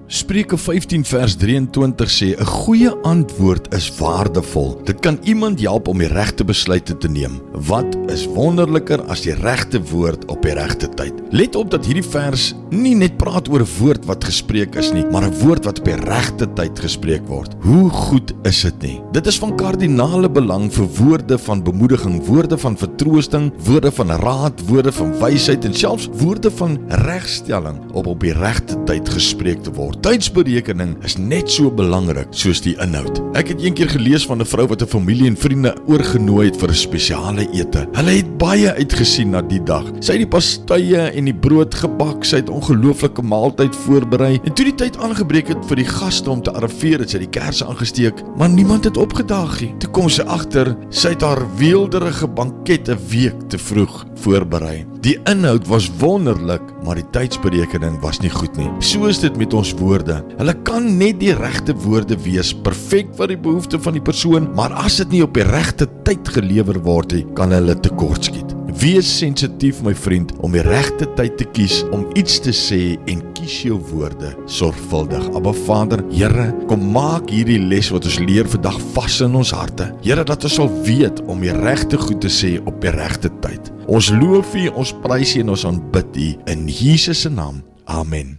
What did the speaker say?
Spreuke 15 vers 23 sê, 'n goeie antwoord is waardevol. Dit kan iemand help om die regte besluite te neem. Wat is wonderliker as die regte woord op die regte tyd? Let op dat hierdie vers nie net praat oor 'n woord wat gespreek is nie, maar 'n woord wat op die regte tyd gespreek word. Hoe goed is dit nie? Dit is van kardinale belang vir woorde van bemoediging, woorde van vertroosting, woorde van raad, woorde van wysheid en selfs woorde van regstelling op die regte tyd gespreek te word. Tydsberekening is net so belangrik soos die inhoud. Ek het eendag gelees van 'n vrou wat 'n familie en vriende oorgenooi het vir 'n spesiale ete. Hulle het baie uitgesien na die dag. Sy het die pastye en die brood gebak, sy het 'n ongelooflike maaltyd voorberei. En toe die tyd aangebreek het vir die gaste om te arriveer, het sy die kersse aangesteek, maar niemand het opgedaag nie. Toe kom sy agter, sy het haar weelderige banket 'n week te vroeg voorberei. Die inhoud was wonderlik, maar die tydsberekening was nie goed nie. So is dit met ons woorde. Hulle kan net die regte woorde wees, perfek vir die behoefte van die persoon, maar as dit nie op die regte tyd gelewer word nie, kan hulle tekortskiet. Wees sensitief, my vriend, om die regte tyd te kies om iets te sê en kies jou woorde sorgvuldig. Abba Vader, Here, kom maak hierdie les wat ons leer vandag vas in ons harte. Here, dat ons sal weet om die regte goed te sê op die regte tyd. Ons loof U, ons prys U en ons aanbid U in Jesus se naam. Amen.